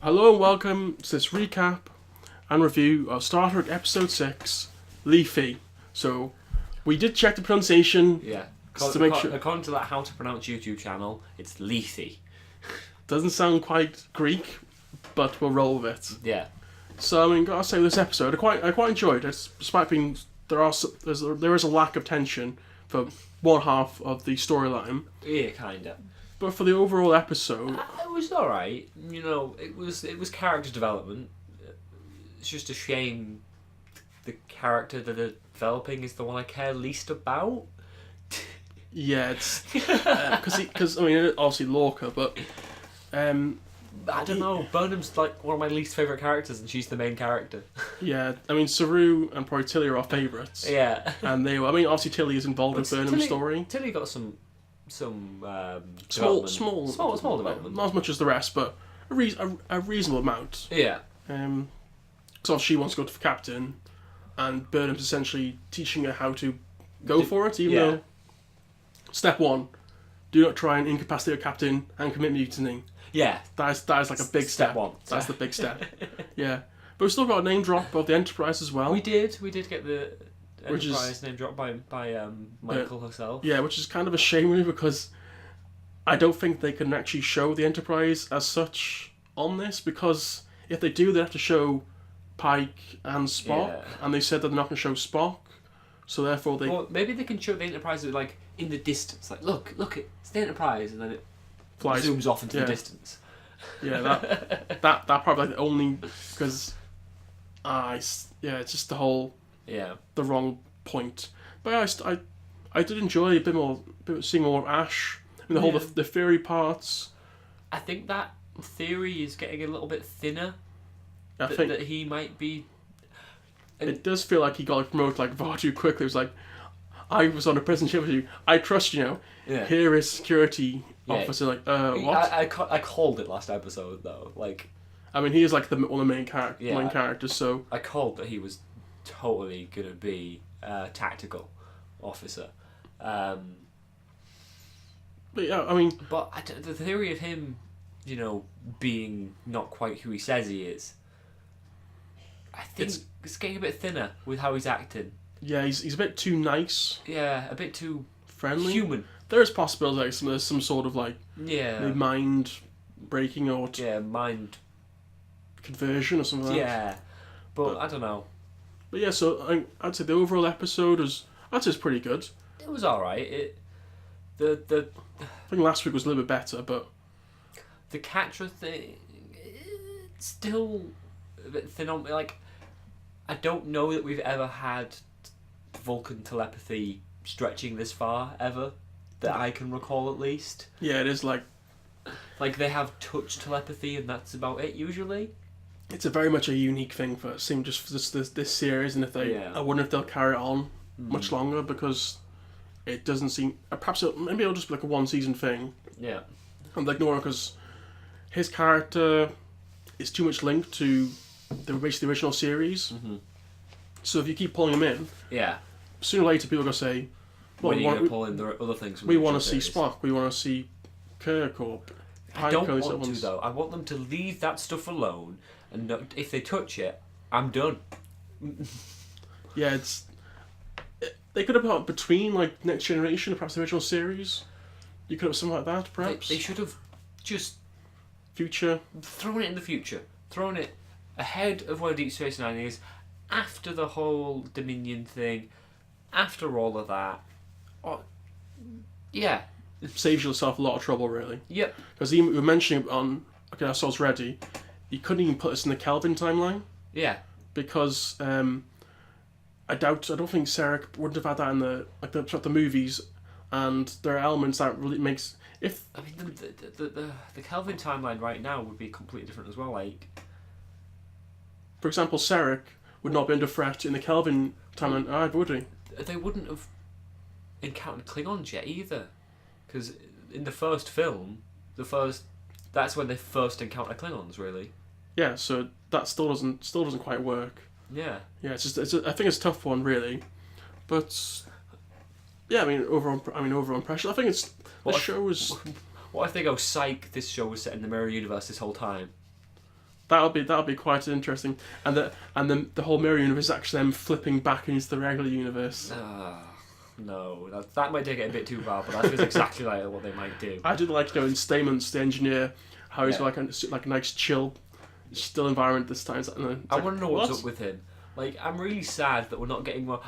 Hello and welcome to this recap and review of Star Trek Episode 6, Lethe. So, we did check the pronunciation. Yeah. To make sure. According to that How to Pronounce YouTube channel, it's Lethe. Doesn't sound quite Greek, but we'll roll with it. Yeah. So, I mean, gotta say, this episode, I quite enjoyed it, despite being, there is a lack of tension for one half of the storyline. Yeah, kinda. But for the overall episode... It was alright. You know, it was character development. It's just a shame the character that they're developing is the one I care least about. Yeah, it's... Because, I mean, obviously Lorca, but... I don't know. Burnham's like one of my least favourite characters and she's the main character. Yeah, I mean, Saru and probably Tilly are our favourites. Yeah. And they were... I mean, obviously Tilly is involved in Burnham's story. Tilly got some small development. Not as much as the rest, but a reasonable amount. Yeah. So she wants to go to the captain, and Burnham's essentially teaching her how to go for it, even though... Step 1, do not try and incapacitate your captain and commit mutiny. Yeah. That is like a big step. One. That's the big step. Yeah. But we still got a name drop of the Enterprise as well. We did get the Enterprise name dropped by Michael herself. Yeah, which is kind of a shame really, because I don't think they can actually show the Enterprise as such on this, because if they do, they have to show Pike and Spock, and they said that they're not going to show Spock, so therefore they... Well, maybe they can show the Enterprise like in the distance, like look, it's the Enterprise, and then it zooms off into the distance. Yeah, that probably the only, because it's just the whole the wrong point. But I did enjoy a bit more seeing more of Ash. I mean, the whole the theory parts. I think that theory is getting a little bit thinner. I think that he might be. It does feel like he got promoted far too quickly. It was like, I was on a prison ship with you. I trust you. Here is security officer. What? I called it last episode though. I mean, he is like one of the main characters. So I called that he was totally gonna be a tactical officer. But yeah, I mean, the theory of him, being not quite who he says he is. I think it's getting a bit thinner with how he's acting. Yeah, he's a bit too nice. Yeah, a bit too friendly. Human. There is possibility there's some sort of maybe mind breaking or mind conversion or something like that. Yeah, but I don't know. But yeah, so I'd say the overall episode is pretty good. It was alright. I think last week was a little bit better, but the Catra thing, it's still a bit thin on. I don't know that we've ever had Vulcan telepathy stretching this far ever, that I can recall at least. Yeah, it is like they have touch telepathy and that's about it usually. It's a very much a unique thing for this series, and I wonder if they'll carry it on much longer, because it doesn't seem. Maybe it'll just be like a one season thing. Yeah. And ignore it because his character is too much linked to the original series. Mm-hmm. So if you keep pulling him in, sooner or later people are gonna say, "Well, when are you gonna pull in the other things?" We want to see Spock. We want to see Kirk or Pike. I don't want to though. I want them to leave that stuff alone, and if they touch it, I'm done. Yeah, they could have put it between Next Generation and perhaps the original series. You could have something like that, perhaps. They should have just future thrown it in the future, thrown it ahead of where Deep Space Nine is, after the whole Dominion thing, after all of that. It saves yourself a lot of trouble, really. Yep. Because we were mentioning on I Saw It's Ready, you couldn't even put this in the Kelvin timeline. Yeah. Because I don't think Sarek wouldn't have had that in the movies, and there are elements that really makes the Kelvin timeline right now would be completely different as well. For example, Sarek would not be under threat in the Kelvin timeline either, would he? They wouldn't have encountered Klingons yet either, because in the first film, that's when they first encounter Klingons, really. Yeah, so that still doesn't quite work. Yeah. Yeah, I think it's a tough one, really, but yeah, I mean overall impression. I think What if they go, psych, this show was set in the mirror universe this whole time? that'll be quite interesting. And the whole mirror universe is actually them flipping back into the regular universe. No, that might take it a bit too far, but that feels exactly like what they might do. I did like, in Stamens, the engineer, how he's got like a nice chill, still environment this time. I want to know what's up with him. Like, I'm really sad that we're not getting more.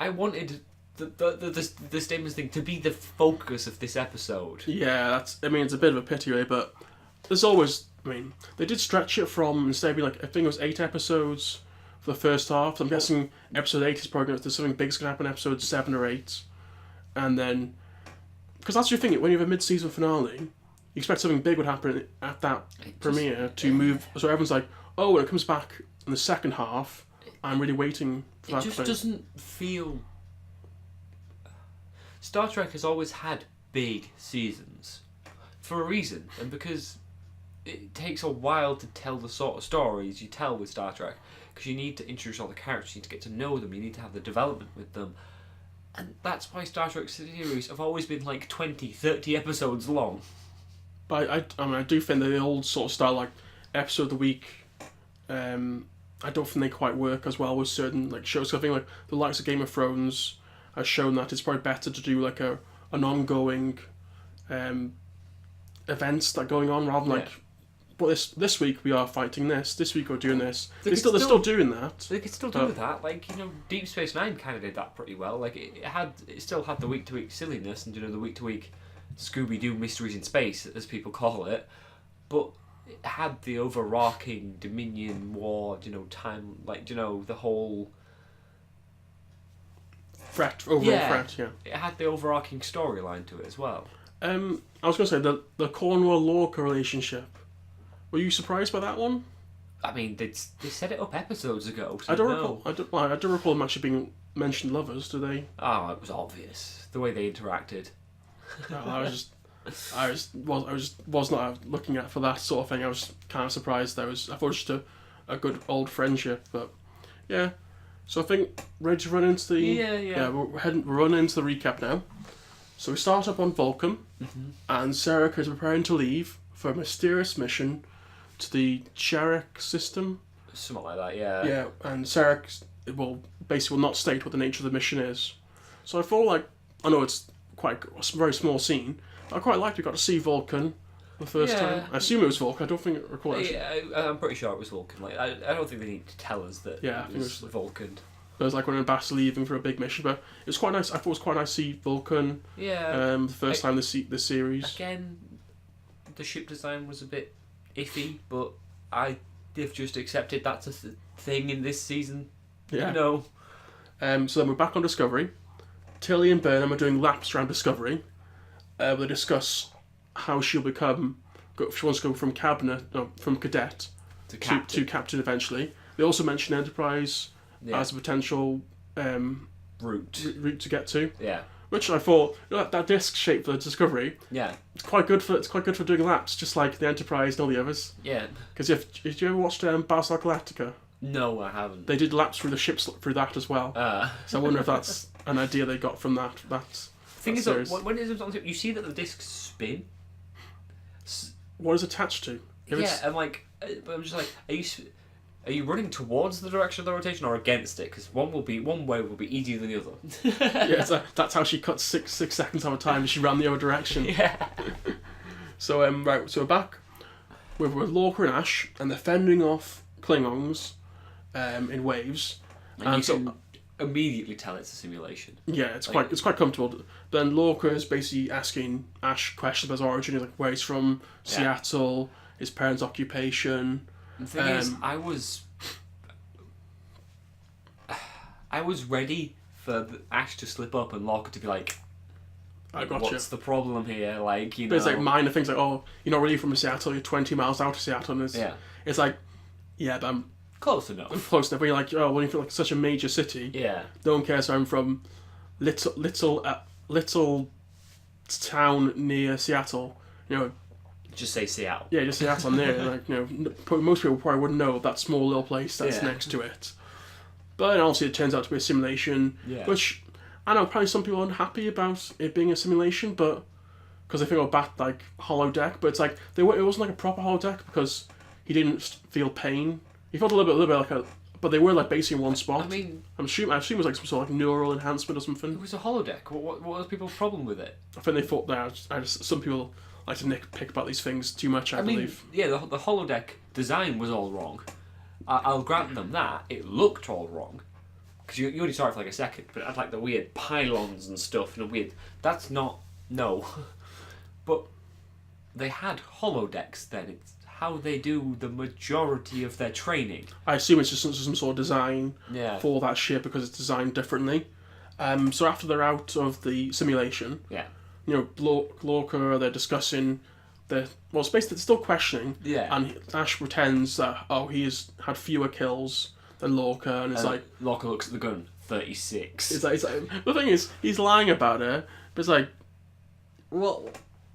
I wanted the Stamens thing to be the focus of this episode. Yeah, it's a bit of a pity, really, but there's always. They did stretch it from, instead of being I think it was 8 episodes for the first half. So I'm guessing episode 8 is probably there's something big's going to happen in episode 7 or 8. And then, because that's your thing, when you have a mid-season finale, you expect something big would happen at that premiere to move. So everyone's like, oh, when it comes back in the second half, I'm really waiting for that. It just doesn't feel. Star Trek has always had big seasons for a reason, and because it takes a while to tell the sort of stories you tell with Star Trek, because you need to introduce all the characters, you need to get to know them, you need to have the development with them, and that's why Star Trek series have always been 20, 30 episodes long. But I do think that the old sort of style, episode of the week, I don't think they quite work as well with certain shows. So I think the likes of Game of Thrones has shown that it's probably better to do an ongoing events that are going on rather than but this week we are fighting this week we're doing this. They're still doing that. They could still do that. Deep Space Nine kind of did that pretty well. It still had the week to week silliness and the week to week Scooby Doo mysteries in space, as people call it, but it had the overarching Dominion War, time, the whole overall threat. Yeah, it had the overarching storyline to it as well. I was going to say the Cornwall-Lorca relationship. Were you surprised by that one? They set it up episodes ago. So I don't recall them actually being mentioned lovers. Do they? Oh, it was obvious the way they interacted. No, I was not looking at for that sort of thing. I was kind of surprised. I thought it was just a good old friendship, but yeah. So I think ready to run into the we're running into the recap now. So we start up on Vulcan, and Sarek is preparing to leave for a mysterious mission to the Cherek system. Something like that, yeah. Yeah, and Sarek will not state what the nature of the mission is. So I thought, I know it's quite a very small scene, but I quite liked we got to see Vulcan the first time. I assume it was Vulcan. I don't think it recorded. Yeah, I'm pretty sure it was Vulcan. I don't think they need to tell us that it was Vulcan. It was when an ambassador leaving for a big mission, but it was quite nice. I thought it was quite nice to see Vulcan. Yeah. The first time this series. Again, the ship design was a bit iffy, but they've just accepted that's a thing in this season. Yeah. So then we're back on Discovery. Tilly and Burnham are doing laps around Discovery. They discuss how she'll become. She wants to go from cadet to captain eventually. They also mention Enterprise as a potential route to get to. Yeah. Which I thought that disc shape for the Discovery. Yeah. It's quite good for doing laps, just like the Enterprise and all the others. Yeah. Because did you ever watch Battlestar Galactica? No, I haven't. They did laps through the ships through that as well. So I wonder if that's an idea they got from that. The thing is, when it is on tip, you see that the discs spin. What is attached to? But I'm just are you running towards the direction of the rotation or against it? Because one way will be easier than the other. Yeah, that's how she cut 6 seconds at a time. She ran the other direction. Yeah. So so we're back with Lorca and Ash, and they're fending off Klingons in waves. And you can immediately tell it's a simulation. Yeah, it's quite comfortable. Then Lorca is basically asking Ash questions about his origin, where he's from, Seattle, his parents' occupation. The thing is, I was ready for Ash to slip up and Lorca to be like, I got what's the problem here? But it's minor things oh, you're not really from Seattle, you're 20 miles out of Seattle. And it's but I'm close enough. I'm close enough. But you're like, when you feel like such a major city, no one cares. I'm from little town near Seattle. Just say Seattle. Yeah, just Seattle near. Most people probably wouldn't know that small little place that's next to it. But obviously, it turns out to be a simulation, which I know probably some people aren't happy about it being a simulation, but because they think about holodeck, but it's it wasn't like a proper holodeck because he didn't feel pain. He felt a little bit like a, but they were like basically in one spot. I mean, I assume it was like some sort of like neural enhancement or something. it was a holodeck. What was people's problem with it? I think they thought that some people like to nitpick about these things too much. I believe. Yeah, the holodeck design was all wrong. I'll grant them that it looked all wrong, because you only saw it for like a second, but it had like the weird pylons and stuff and a weird. That's not no, but they had holodecks then. It's how they do the majority of their training. I assume it's just some sort of design for that ship because it's designed differently. So after they're out of the simulation, Lorca, they're discussing. It's basically still questioning. Yeah. And Ash pretends that he has had fewer kills than Lorca, and it's like Lorca looks at the gun, 36. It's like the thing is he's lying about it, but it's like, well,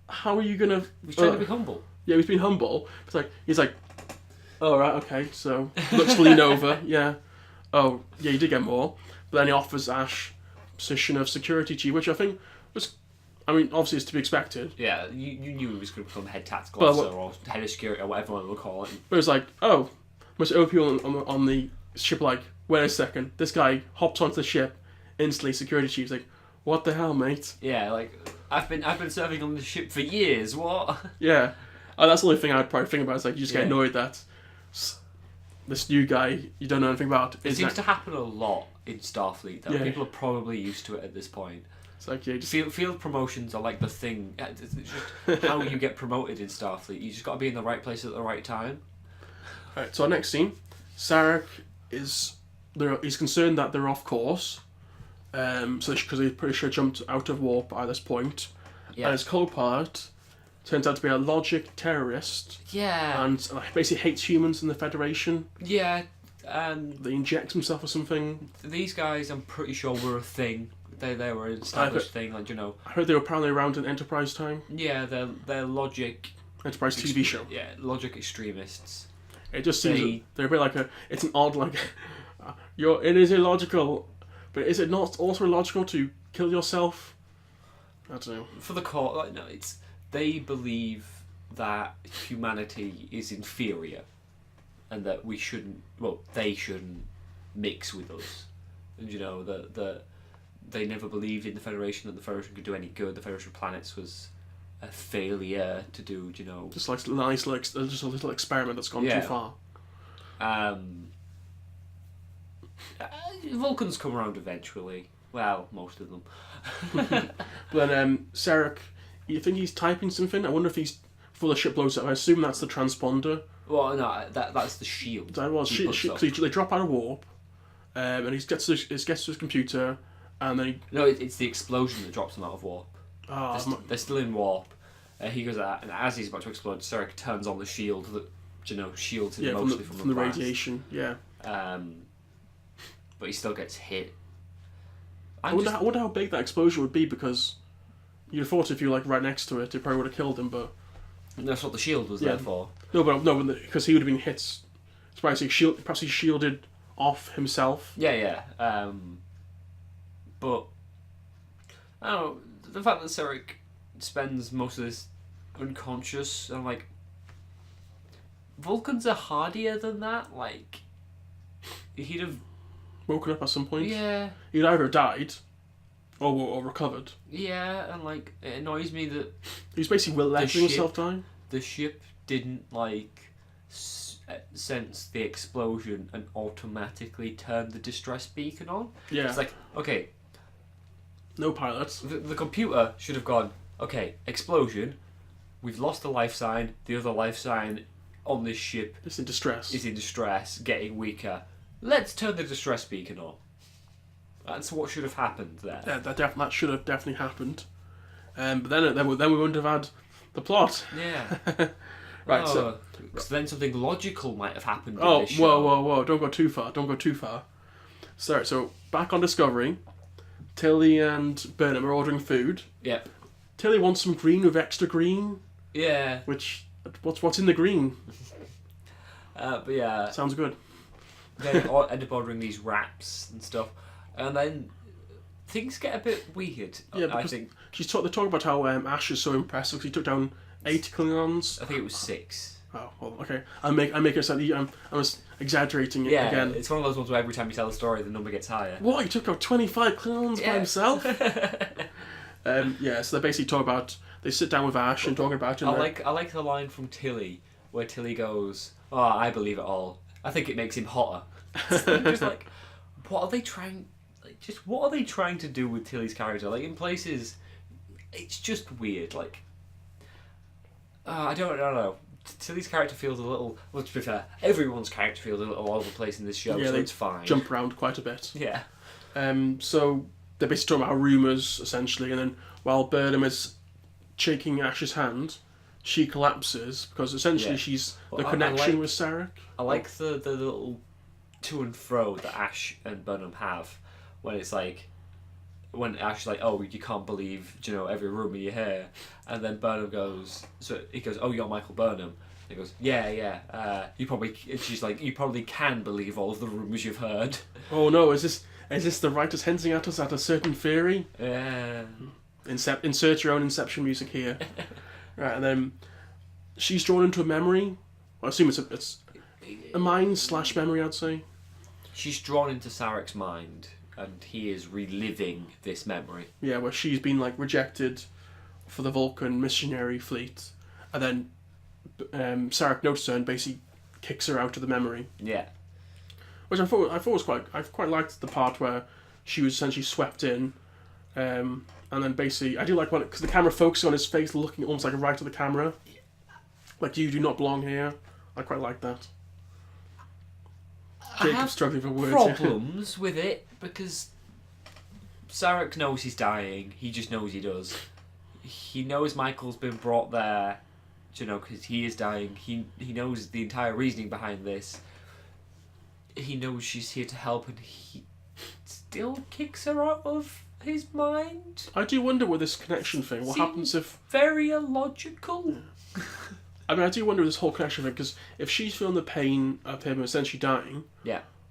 how are you gonna? He's trying to be humble. Yeah, he's been humble. It's like he's like, oh right, okay, so looks to lean over. Yeah. Oh yeah, you did get more, but then he offers Ash position of security chief, which I think was. I mean, obviously, it's to be expected. Yeah, you knew he was going to become head tactical officer or head of security or whatever one will call it. But it was like, most other people on the ship like, wait a second, this guy hops onto the ship, instantly security chief's like, what the hell, mate? Yeah, like I've been serving on the ship for years. What? Yeah, that's the only thing I'd probably think about. Is like you just get annoyed that this new guy you don't know anything about. It seems to happen a lot in Starfleet. Though. People are probably used to it at this point. It's like field promotions are like the thing. It's just how you get promoted in Starfleet. You just got to be in the right place at the right time. Right. So our next scene, Sarek he's concerned that they're off course. Because he's pretty sure jumped out of warp at this point. Yeah. And his co-pilot turns out to be a logic terrorist. Yeah. And basically hates humans in the Federation. Yeah. They inject himself or something. These guys, I'm pretty sure, were a thing. They were an established thing, like I heard they were apparently around in Enterprise time. Yeah, they're logic. Enterprise TV show. Yeah, logic extremists. It just seems they're a bit like it's an odd like. It is illogical, but is it not also illogical to kill yourself? I don't know. For the core, they believe that humanity is inferior, and that we shouldn't. Well, they shouldn't mix with us, and that they never believed in the Federation, that the Federation could do any good. The Federation of Planets was a failure to do, Just like nice, just a little experiment that's gone too far. Vulcans come around eventually. Well, most of them. But then Sarek, you think he's typing something? I wonder if he's before the ship blows up. I assume that's the transponder. Well, no, that's the shield. They drop out of warp, and he gets to his computer. And then it's the explosion that drops them out of warp. They're still in warp. He goes out, and as he's about to explode, Sarek turns on the shield that shields him mostly from the radiation. Yeah. But he still gets hit. I wonder how big that explosion would be, because you'd have thought if you were right next to it, it probably would have killed him. But that's what the shield was there for. No, because he would have been hit. Perhaps he shielded off himself. Yeah. But I don't know, the fact that Sarek spends most of this unconscious, and Vulcans are hardier than that. He'd have woken up at some point. Yeah. He'd either died or recovered. Yeah, and it annoys me that he's basically letting himself die. The ship didn't sense the explosion and automatically turn the distress beacon on. Yeah. It's okay. No pilots. The computer should have gone, okay, explosion, we've lost a life sign, the other life sign on this ship is in distress, getting weaker. Let's turn the distress beacon on. That's what should have happened there. Yeah, that should have definitely happened. But then we wouldn't have had the plot. Yeah. Right, so then something logical might have happened. Oh, whoa! Don't go too far. So back on Discovery, Tilly and Burnham are ordering food. Yep. Tilly wants some green with extra green. Yeah. What's in the green? But yeah. Sounds good. They end up ordering these wraps and stuff, and then things get a bit weird. Yeah, because they talk about how Ash is so impressive because he took down 8 Klingons. I think it was 6. Oh, well, okay. I make it sound. I'm just exaggerating it again. It's one of those ones where every time you tell a story, the number gets higher. What? He took out 25 Klingons by himself? So they basically talk about. They sit down with Ash and talk about. I like the line from Tilly where Tilly goes, "Oh, I believe it all. I think it makes him hotter." Just like, what are they trying? Like, just what are they trying to do with Tilly's character? Like in places, it's just weird. Like, I don't know. Tilly's character feels a little. Well, to be fair, everyone's character feels a little all over the place in this show, so it's fine. Jump around quite a bit. Yeah. So they're basically talking about rumours, essentially, and then while Burnham is shaking Ash's hand, she collapses because essentially she's the connection with Sarek. I like the little to and fro that Ash and Burnham have when it's like. When Ash is like, oh, you can't believe, every rumour you hear. And then Burnham goes, oh, you're Michael Burnham. And he goes, yeah. She's like, you probably can believe all of the rumours you've heard. Oh no, is this the writers hinting at us at a certain theory? Yeah. Insert your own Inception music here. Right, and then she's drawn into a memory. I assume it's a mind/memory, I'd say. She's drawn into Sarek's mind. And he is reliving this memory. Yeah, where she's been rejected for the Vulcan missionary fleet, and then Sarek notices her and basically kicks her out of the memory. Yeah. Which I thought was I quite liked the part where she was essentially swept in, and then basically I do like because the camera focuses on his face, looking almost like right at the camera, like you do not belong here. I quite like that. Jacob's struggling for words. Problems with it because Sarek knows he's dying. He just knows he does. He knows Michael's been brought there, because he is dying. He knows the entire reasoning behind this. He knows she's here to help, and he still kicks her out of his mind. I do wonder with this connection thing. What happens if very illogical? Yeah. I mean, I do wonder with this whole connection thing, because if she's feeling the pain of him essentially dying,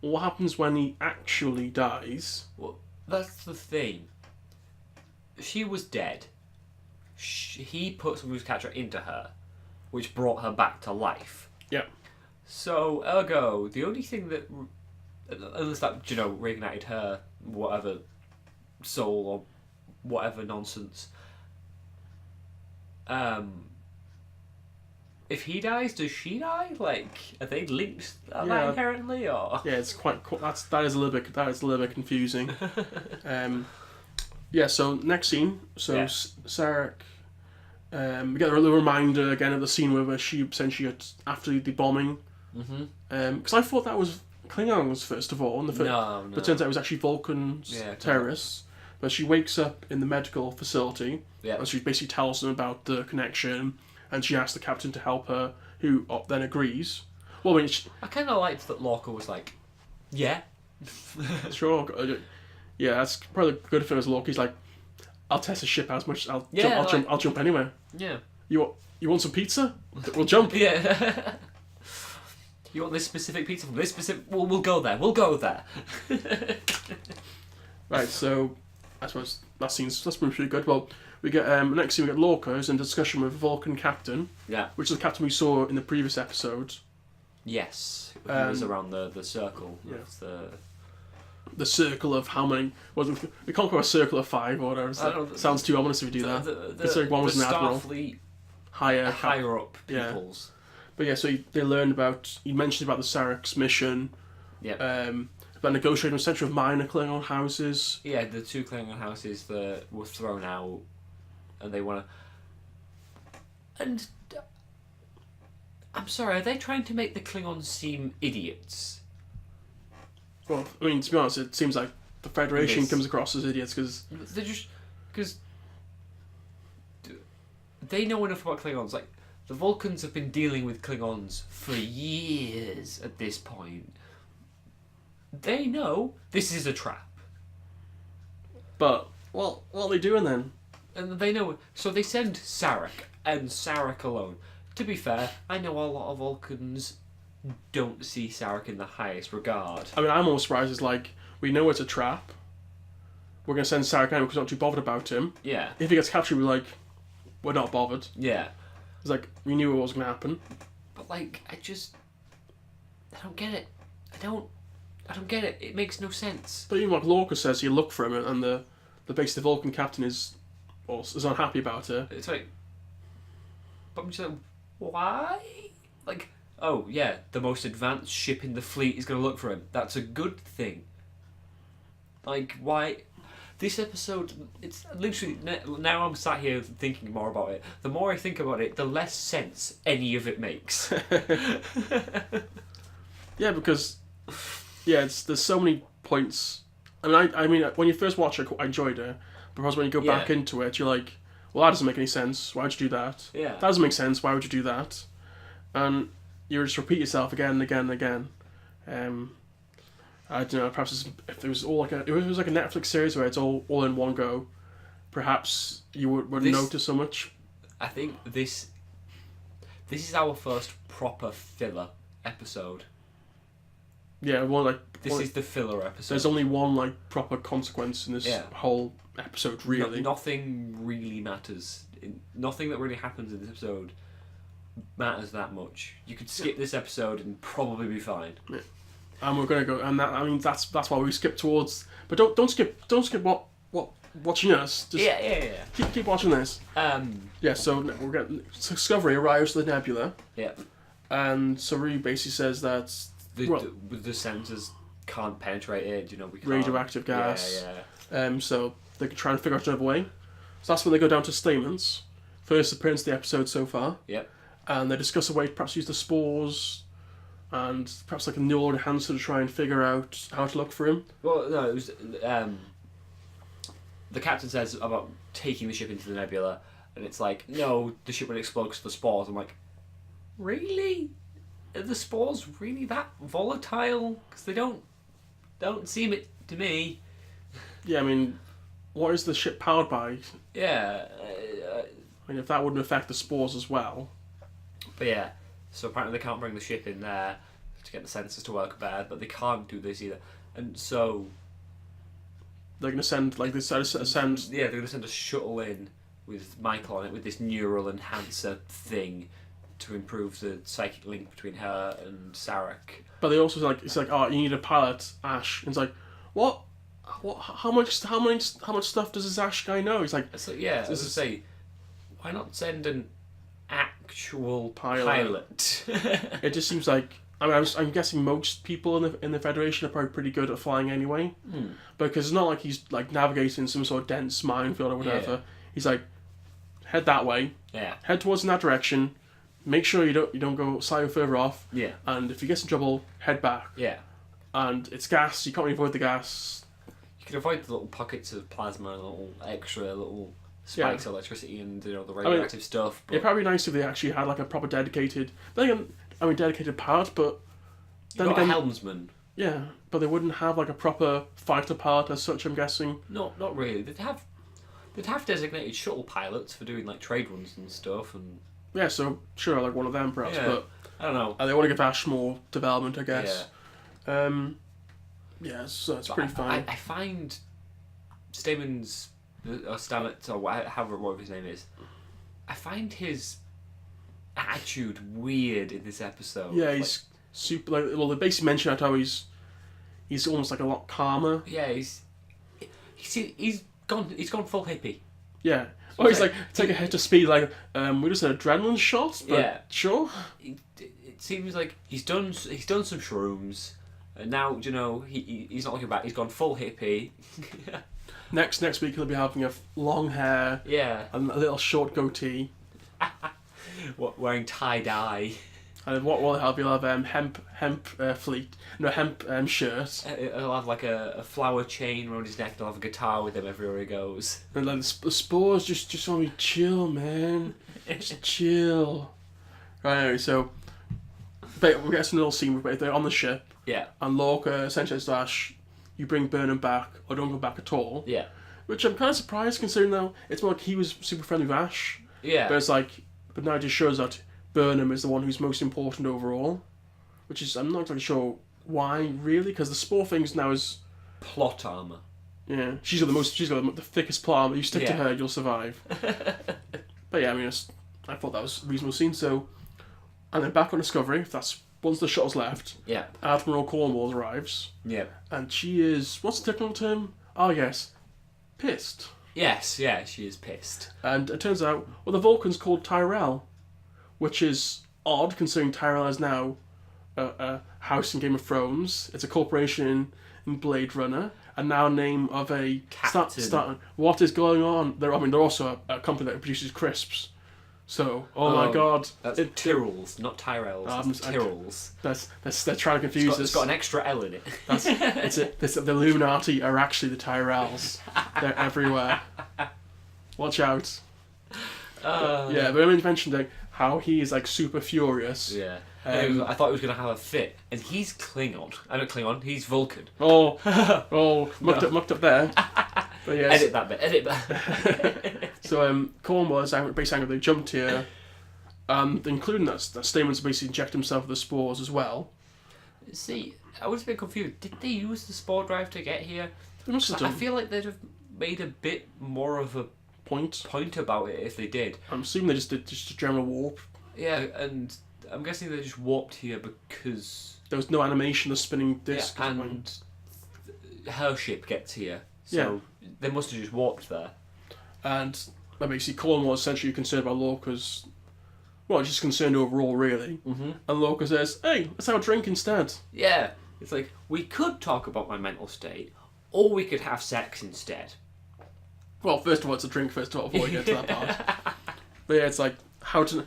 what happens when he actually dies? Well, that's the thing. She was dead. He put some catcher into her, which brought her back to life. Yeah. So, ergo, the only thing that, unless that, reignited her, whatever soul or whatever nonsense, if he dies, does she die? Like, are they linked inherently, or? Yeah, it's quite. That is a little bit confusing. So next scene. So Sarek, we get a little reminder again of the scene where she essentially after the bombing. Because I thought that was Klingons first of all, but it turns out it was actually Vulcans, terrorists. But she wakes up in the medical facility. Yeah. And she basically tells them about the connection. And she asks the captain to help her, who then agrees. Well, I kind of liked that Lorca was like, yeah. Sure. Yeah, that's probably good if it was Lorca. He's like, I'll test the ship as much. I'll jump anywhere. Yeah. You want some pizza? We'll jump. Yeah. You want this specific pizza from this specific? We'll go there. We'll go there. Right. So, I suppose that's pretty good. Well. We get next scene. We get Lorca's in discussion with Vulcan captain. Yeah. Which is the captain we saw in the previous episode. Yes. He was around the circle. Yeah. The circle of how many? Well, we can't call a circle of 5 or whatever. Sounds too ominous if we do that. The one was an admiral. Starfleet higher up peoples. But so they learned about. He mentioned about the Sarek's mission. Yeah. About negotiating with central minor Klingon houses. Yeah, the 2 Klingon houses that were thrown out. And they want to... And... I'm sorry, are they trying to make the Klingons seem idiots? Well, I mean, to be honest, it seems like the Federation comes across as idiots because... They're just... Because... They know enough about Klingons. Like, the Vulcans have been dealing with Klingons for years at this point. They know this is a trap. But, well, what are they doing then? And they know, so they send Sarek, and Sarek alone. To be fair, I know a lot of Vulcans don't see Sarek in the highest regard. I mean, I'm almost surprised. It's like, we know it's a trap. We're going to send Sarek out because we're not too bothered about him. Yeah. If he gets captured, we're not bothered. Yeah. It's like, we knew it was going to happen. But like, I don't get it. I don't get it. It makes no sense. But even like Lorca says, you look for him, and the basically the Vulcan captain is unhappy about it. It's like, but I'm just like, why? Like, oh yeah, the most advanced ship in the fleet is going to look for him. That's a good thing. Like, why? This episode, it's literally, now I'm sat here thinking more about it. The more I think about it, the less sense any of it makes. Yeah, because, there's so many points. I mean, when you first watch it, I enjoyed it. Because when you go back into it, you're like, well, that doesn't make any sense. Why would you do that? Yeah. That doesn't make sense. Why would you do that? And you just repeat yourself again and again and again. I don't know. Perhaps if it was like a Netflix series where it's all in one go, perhaps you wouldn't notice so much. I think this is our first proper filler episode. Yeah, this is the filler episode. There's only one like proper consequence in this whole episode, really. Nothing really matters. Nothing that really happens in this episode matters that much. You could skip this episode and probably be fine. Yeah. And we're gonna go, and that's why we skip towards. But don't skip what watching us. Just keep watching this. So we're getting Discovery arrives to the nebula. Yep. And Saru basically says that the sensors can't penetrate it. You know, we can't. Radioactive gas. Yeah. So they can try and figure out another way. So that's when they go down to Stamens. First appearance of the episode so far. Yep. And they discuss a way to perhaps use the spores. And perhaps like a neural enhancer to try and figure out how to look for him. Well, no, it was the captain says about taking the ship into the nebula, and it's like, no, the ship would explode because of the spores. I'm like, really? Are the spores really that volatile? Because they don't seem it to me. Yeah, I mean, what is the ship powered by? Yeah. I mean, if that wouldn't affect the spores as well. But yeah. So apparently they can't bring the ship in there to get the sensors to work bad, but they can't do this either. And so they're going to send, like, they send... Yeah, they're going to send a shuttle in with Michael on it, with this neural enhancer thing to improve the psychic link between her and Sarek. But they also, like, it's like, oh, you need a pilot, Ash. And it's like, what? How much stuff does this Ash guy know? He's like... So, yeah, as I say, why not send an actual pilot? It just seems like, I mean, I'm guessing most people in the Federation are probably pretty good at flying anyway, because it's not like he's like navigating some sort of dense minefield or whatever. Yeah. He's like, head that way. Yeah. Head towards in that direction. Make sure you don't go slightly further off. Yeah. And if you get in trouble, head back. Yeah. And it's gas. You can't really avoid the gas. You can avoid the little pockets of plasma, little spikes of electricity and the radioactive stuff. But... It'd probably be nice if they actually had like a proper dedicated, dedicated pilot, but then again, a helmsman. Yeah, but they wouldn't have like a proper fighter pilot as such. I'm guessing. No, not really. They'd have designated shuttle pilots for doing like trade runs and stuff, and yeah. So sure, like one of them perhaps, but I don't know. They want to give Ash more development, I guess. Yeah. So it's pretty fine. I find Stamens. Or Stamets, or whatever his name is, I find his attitude weird in this episode. Yeah, he's super. Like, well, they basically mention how he's almost like a lot calmer. Yeah, he's gone full hippie. Yeah. So he's like take a hit of speed. Like we just an adrenaline shot. But sure. It seems like he's done some shrooms, and now he's not looking back. He's gone full hippie. Next week he'll be having a long hair, and a little short goatee. Wearing tie dye. And what will he'll have hemp shirt. He'll have like a flower chain around his neck. And he'll have a guitar with him everywhere he goes. And like the spores just want me chill, man. Just chill. Right, anyway, so but we get some little scene where they're on the ship. Yeah. And Lorca essentially says to Ash, you bring Burnham back, or don't go back at all. Yeah. Which I'm kind of surprised, considering though it's more like he was super friendly with Ash. Yeah. But it's like, but now it just shows that Burnham is the one who's most important overall. Which is, I'm not exactly sure why, really, because the spore things now is... plot armor. Yeah. She's got the thickest plot armor. You stick to her, you'll survive. But yeah, I mean, I thought that was a reasonable scene, so... And then back on Discovery, that's once the shuttle's left, Yeah. Admiral Cornwall arrives. Yeah. And she is, what's the technical term? Oh, yes, pissed. Yes, yeah, she is pissed. And it turns out, well, the Vulcan's called Tyrell, which is odd considering Tyrell is now a house in Game of Thrones. It's a corporation in Blade Runner, and now name of a Captain. What is going on? They're also a company that produces crisps. So, my god, that's Tyrrells, not Tyrells. That's Tyrrells. They're trying to confuse us. It's got an extra L in it. The Illuminati are actually the Tyrells. They're everywhere. Watch out. But I mentioned how he is like super furious. Yeah. I thought he was going to have a fit, and he's Klingon. I don't Klingon. He's Vulcan. Mucked up there. But yes. Edit that. So Cornwall is basically angry they jumped here, including that Stamens basically inject himself with the spores as well. See, I was a bit confused. Did they use the spore drive to get here? They must have done. I feel like they'd have made a bit more of a point about it if they did. I'm assuming they just did just a general warp. Yeah, and I'm guessing they just warped here because there was no animation of spinning disc. Yeah, and her ship gets here, so they must have just warped there. And basically Cornwall was essentially concerned about Lorca's... Well, just concerned overall, really. Mm-hmm. And Lorca says, hey, let's have a drink instead. Yeah. It's like, we could talk about my mental state, or we could have sex instead. Well, first of all, it's a drink first of all, before we get to that part. But yeah, it's like, how to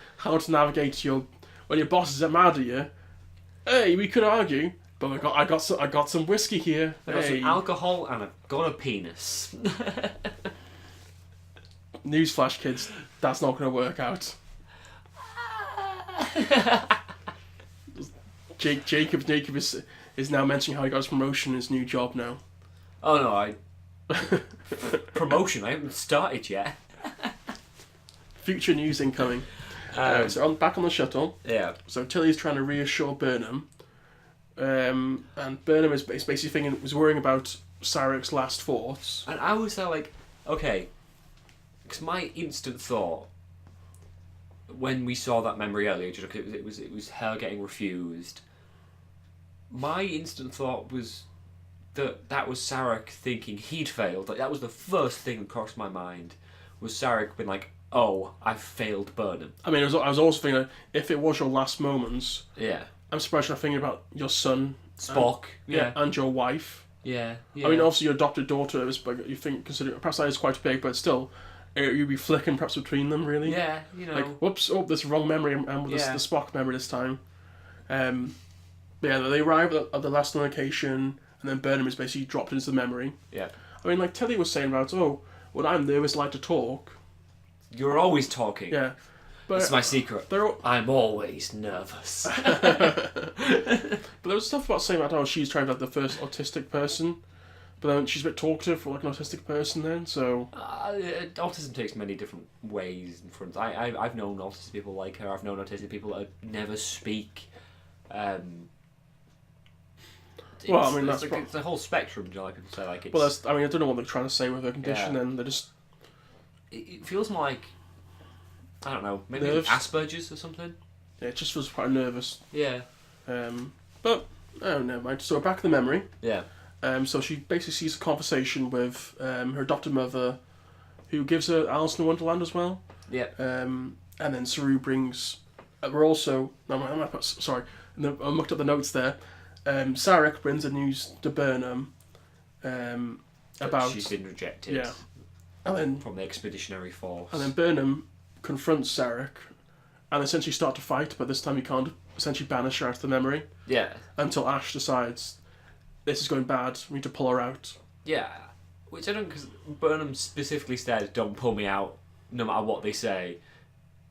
navigate when your bosses are mad at you. Hey, we could argue, but I got some whiskey here. I got some alcohol and I've got a penis. Newsflash, kids, that's not going to work out. Jacob is now mentioning how he got his promotion in his new job now. Oh no, promotion? I haven't started yet. Future news incoming. So back on the shuttle. Yeah. So Tilly's trying to reassure Burnham, and Burnham is basically was worrying about Sarek's last thoughts. And I was there like, okay. Because my instant thought when we saw that memory earlier, it was her getting refused. My instant thought was that was Sarek thinking he'd failed. Like that was the first thing that crossed my mind. Was Sarek being like, "Oh, I failed Burnham." I mean, I was also thinking if it was your last moments. Yeah. I'm surprised you're not thinking about your son, Spock. And your wife. Yeah. I mean, obviously your adopted daughter is, but you think perhaps that is quite big, but still. You'd be flicking perhaps between them, really. Yeah, you know. Like, whoops, this wrong memory, and the Spock memory this time. They arrive at the last location, and then Burnham is basically dropped into the memory. Yeah. I mean, like Tilly was saying about, when I'm nervous, I like to talk. You're always talking. Yeah. But that's my secret. I'm always nervous. But there was stuff about saying about she's trying to be like the first autistic person. But then she's a bit talkative for like an autistic person then, so... Autism takes many different ways and fronts. I've known autistic people like her. I've known autistic people that never speak. It's a whole spectrum, do you know, like people say. Like it's... Well, I don't know what they're trying to say with her condition then. They're just... It feels more like... I don't know, maybe nerves. Asperger's or something? Yeah, it just feels quite nervous. Yeah. But, never mind. So we're back to the memory. Yeah. So she basically sees a conversation with her adopted mother, who gives her Alice in Wonderland as well. Yeah. And then Saru brings... we're also... Sorry, I looked at the notes there. Sarek brings the news to Burnham about... she's been rejected. Yeah. And then, from the Expeditionary Force. And then Burnham confronts Sarek and essentially start to fight, but this time he can't essentially banish her out of the memory. Yeah. Until Ash decides... this is going bad, we need to pull her out. Yeah, which I don't, because Burnham specifically said, don't pull me out, no matter what they say.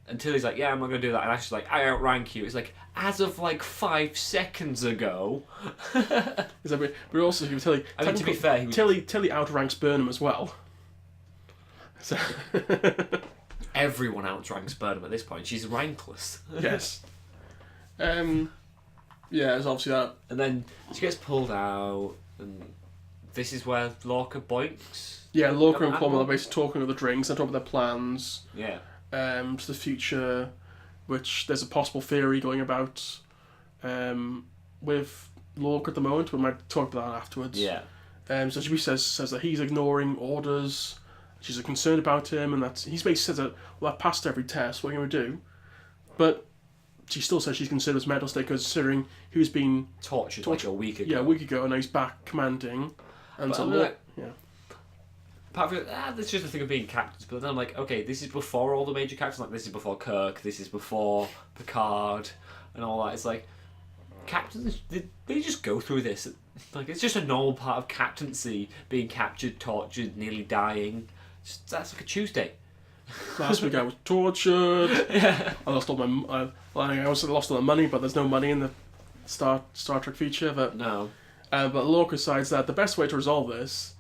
Until he's like, yeah, I'm not going to do that. And Ash's like, I outrank you. It's like, as of like 5 seconds ago. But also, if you Tilly... I mean, to be fair, Tilly outranks Burnham as well. So... Everyone outranks Burnham at this point. She's rankless. Yes. Yeah, it's obviously that. And then she gets pulled out, and this is where Lorca boinks. Yeah, Lorca and Cornwall are basically talking about the drinks, they're talking about their plans. Yeah. To the future. which there's a possible theory going about with Lorca at the moment. We might talk about that afterwards. Yeah. So she says that he's ignoring orders. She's concerned about him, and that he's basically says that, well, I've passed every test. What are you going to do? But she still says she's considered his mental state, considering he was being tortured like a week ago. Yeah, a week ago, and now he's back commanding. And so, apart from that's just the thing of being captains. But then I'm like, okay, this is before all the major captains. Like, this is before Kirk. This is before Picard, and all that. It's like captains. They just go through this. Like, it's just a normal part of captaincy: being captured, tortured, nearly dying. That's like a Tuesday. Last week I was tortured. Yeah. I lost all my. I also lost all the money, but there's no money in the Star Trek feature. But no. But Lorca decides that the best way to resolve this,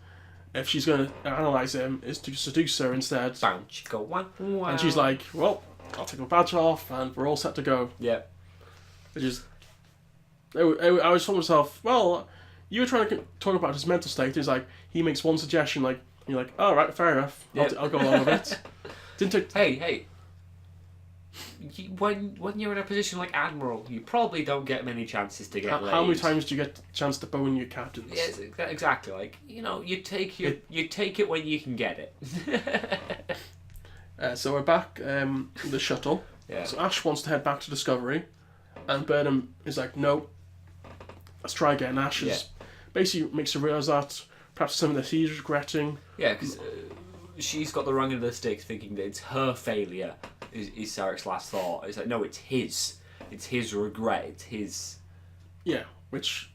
if she's going to analyse him, is to seduce her instead. Bam, go one. Wow. And she's like, "Well, I'll take my badge off, and we're all set to go." Yeah. Which is, I was told myself, well, you were trying to talk about his mental state. He's like, he makes one suggestion, like, and you're like, "All right, fair enough. Yep. I'll go along with it." Didn't take. Hey. When you're in a position like Admiral, you probably don't get many chances to get laid. How many times do you get a chance to bone your captains? Yes, exactly. Like, you take it when you can get it. So we're back in the shuttle. Yeah. So Ash wants to head back to Discovery, and Burnham is like, "No, let's try again." Ash is basically makes her realise that perhaps something that he's regretting. Yeah, because she's got the wrong end of the stick, thinking that it's her failure is Sarek's last thought. It's like, no, it's his. It's his regret. It's his. Yeah, which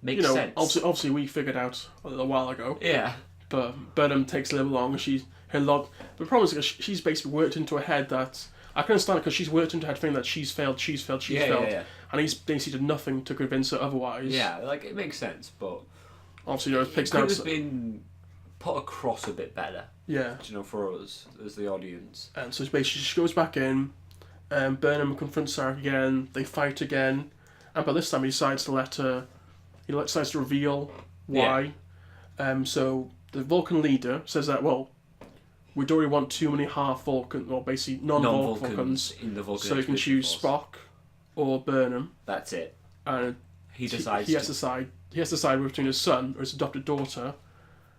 makes sense. Obviously, we figured out a little while ago. Yeah. But Burnham takes a little longer. The problem is that she's basically worked into her head that I can understand it, because she's worked into her head thinking that she's failed, yeah. And he's basically done nothing to convince her otherwise. Yeah, like, it makes sense, but obviously, it could have been put across a bit better. Yeah. For us as the audience. And so basically she goes back in, and Burnham confronts Sarek again. They fight again, and by this time he decides to let her. He decides to reveal why. Yeah. So the Vulcan leader says that, well, we don't really want too many half Vulcan, or basically non-Vulcans in the Vulcan. So you can choose Spock or Burnham. That's it. And he decides. He has to decide. He has to decide between his son or his adopted daughter.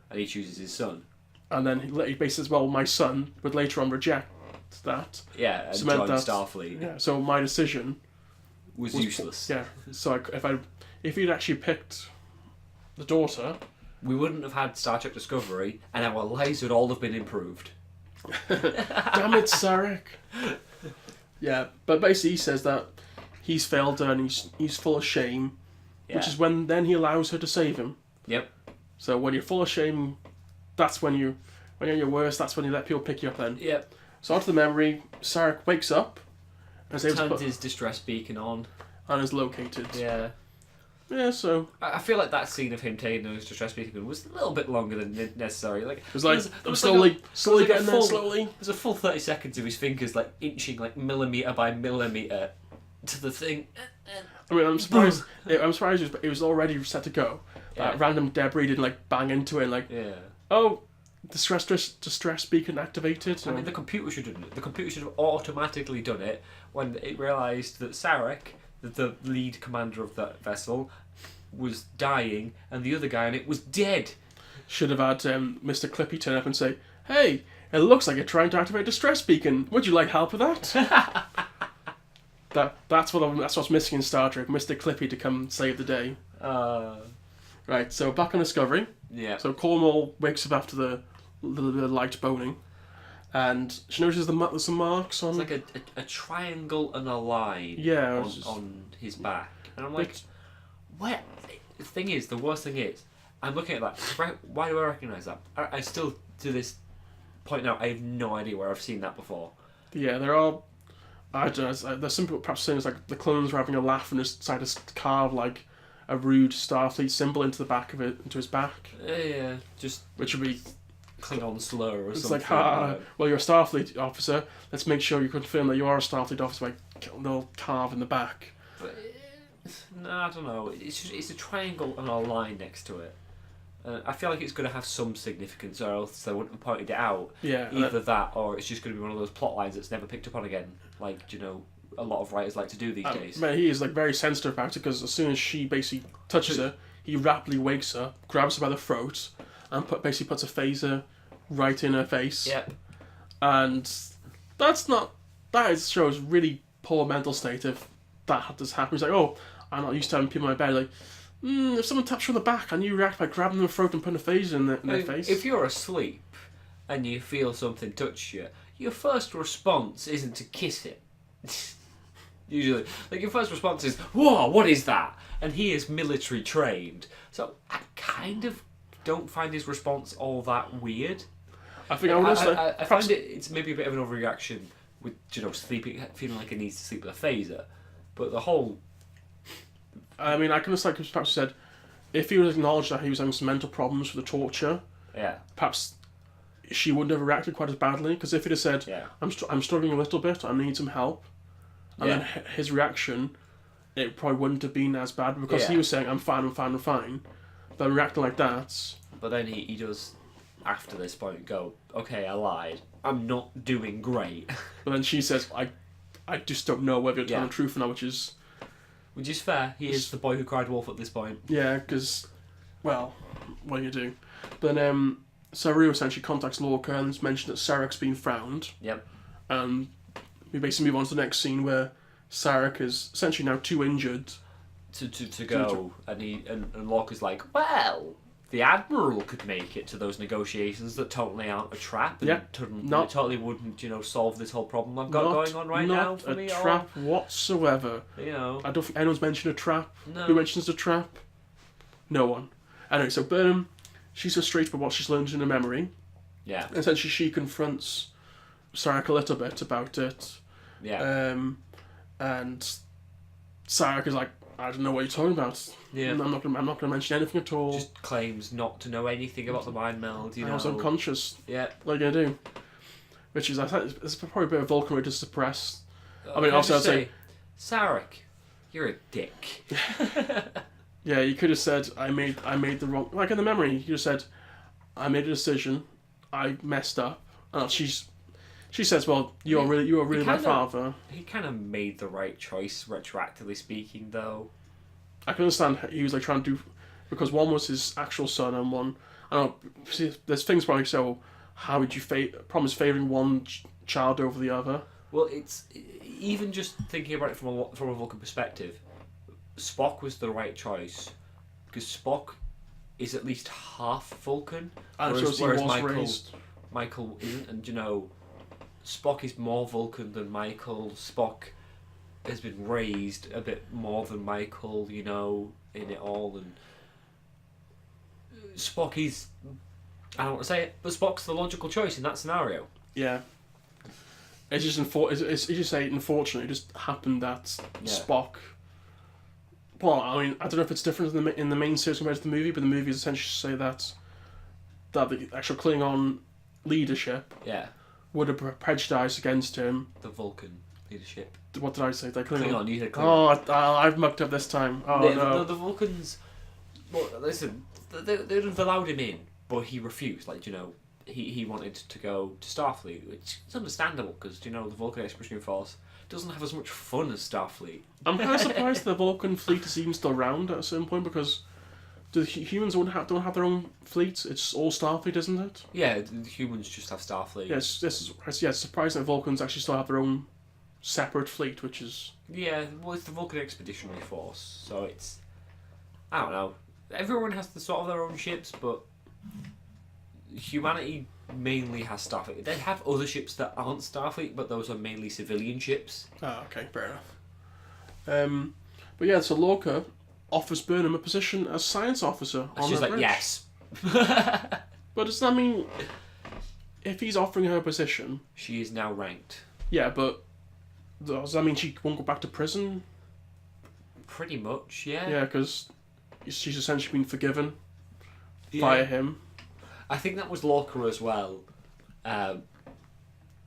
And he chooses his son. And then he basically says, well, my son would later on reject that. Yeah, and join Starfleet. Yeah, so my decision was useless. Yeah, so if he'd actually picked the daughter, we wouldn't have had Star Trek Discovery, and our lives would all have been improved. Damn it, Sarek. Yeah, but basically he says that he's failed her and he's full of shame, which is when then he allows her to save him. Yep. So when you're full of shame, that's when you're at your worst. That's when you let people pick you up. Then. Yep. So after the memory, Sarek wakes up, and turns his distress beacon on, and is located. Yeah. Yeah. So I feel like that scene of him taking his distress beacon was a little bit longer than necessary. Like, it was like slowly getting there. Slowly. There's a full 30 seconds of his fingers like inching like millimeter by millimeter to the thing. I mean, I'm surprised. It was already set to go. Random debris didn't like bang into it. Like, oh, distress beacon activated. I mean, the computer should have done it. The computer should have automatically done it when it realised that Sarek, the lead commander of that vessel, was dying, and the other guy on it was dead. Should have had Mr. Clippy turn up and say, "Hey, it looks like you're trying to activate a distress beacon. Would you like help with that?" That's what's missing in Star Trek. Mr. Clippy to come save the day. Right, so back on Discovery. Yeah. So Cornwall wakes up after the little bit of light boning, and she notices there's some marks on. It's like a triangle and a line. Yeah. On his back, and I'm like, what? The worst thing is, I'm looking at that. Why do I recognise that? I still, to this point now, I have no idea where I've seen that before. Yeah, there are. I don't know. There's some people perhaps saying it's like the clones were having a laugh and decided to carve like a rude Starfleet symbol into the back of it, into his back. Yeah, just which would be Klingon slur or it's something. It's like, well, you're a Starfleet officer. Let's make sure you confirm that you are a Starfleet officer by a little carve in the back. But, no, I don't know. It's a triangle and a line next to it. I feel like it's going to have some significance, or else they wouldn't have pointed it out. Yeah. Either that, or it's just going to be one of those plot lines that's never picked up on again. Like, a lot of writers like to do these days. Man, he is like very sensitive about it because as soon as she basically touches her, he rapidly wakes her, grabs her by the throat, and basically puts a phaser right in her face. Yep. And shows really poor mental state if that does happen. He's like, oh, I'm not used to having people in my bed. Like, if someone taps you on the back and you react by grabbing their throat and putting a phaser in their face. If you're asleep and you feel something touch you, your first response isn't to kiss it. Usually. Like, your first response is, whoa, what is that? And he is military trained. So I kind of don't find his response all that weird. I think I find it's maybe a bit of an overreaction with, sleeping, feeling like he needs to sleep with a phaser. But the whole... I mean, I can understand, like perhaps said, if he was acknowledged that he was having some mental problems with the torture, perhaps she wouldn't have reacted quite as badly. Because if he'd have said, I'm struggling a little bit, I need some help, and then his reaction, it probably wouldn't have been as bad because he was saying, I'm fine. But reacting like that... But then he does, after this point, go, okay, I lied. I'm not doing great. But then she says, I just don't know whether you're telling the truth or not, which is fair. He is the boy who cried wolf at this point. Yeah, because, well, what do you do? But then Saru essentially contacts Lorca and mentions that Sarek's been found. Yep. And we basically move on to the next scene where Sarek is essentially now too injured to go, and Lorca's like, well, the Admiral could make it to those negotiations that totally aren't a trap, and totally wouldn't, solve this whole problem I've got going on right now for me. Not a trap whatsoever. I don't think anyone's mentioned a trap. No. Who mentions a trap? No one. Anyway, so Burnham, she's frustrated by what she's learned in her memory. Yeah. And essentially she confronts Sarek a little bit about it. Yeah. And Sarek is like, I don't know what you're talking about. Yeah. I'm not gonna mention anything at all. Just claims not to know anything about the mind meld. I was unconscious. Yeah. What are you gonna do? Which is, I think, it's probably a bit of Vulcan way to suppress. I mean, Can also I I'd say, Sarek, you're a dick. Yeah, you could have said I made the wrong. Like in the memory, you could have said, I made a decision, I messed up. She says, well, you are really my father. He kind of made the right choice, retroactively speaking, though. I can understand he was like trying to do, because one was his actual son and one, I don't know, see, there's things where like, so how would you promise favouring one child over the other? Well, it's, even just thinking about it from a Vulcan perspective, Spock was the right choice, because Spock is at least half Vulcan, whereas Michael isn't, and Spock is more Vulcan than Michael. Spock has been raised a bit more than Michael, in it all. And Spock is... I don't want to say it, but Spock's the logical choice in that scenario. Yeah. It's just unfortunately, it just happened that Spock... Well, I mean, I don't know if it's different in the main series compared to the movie, but the movie is essentially say that the actual Klingon leadership... Yeah. would have prejudiced against him. The Vulcan leadership. What did I say? Klingon, you said Klingon. Oh, I've mucked up this time. Oh, no. The Vulcans... Well, listen, they'd have allowed him in, but he refused. He wanted to go to Starfleet, which is understandable, because, the Vulcan Expeditionary Force doesn't have as much fun as Starfleet. I'm kind of surprised the Vulcan fleet is even still around at a certain point, because the humans don't have their own fleets. It's all Starfleet, isn't it? Yeah, the humans just have Starfleet. Yes, it's surprising that Vulcans actually still have their own separate fleet, which is... Yeah, well, it's the Vulcan Expeditionary Force, so it's... I don't know. Everyone has sort of their own ships, but humanity mainly has Starfleet. They have other ships that aren't Starfleet, but those are mainly civilian ships. Oh, okay, fair enough. But yeah, so Lorca offers Burnham a position as science officer on She's the like, bridge. yes. But does that mean if he's offering her a position... She is now ranked. Yeah, but does that mean she won't go back to prison? Pretty much, yeah. Yeah, because she's essentially been forgiven via him. I think that was Lorca as well.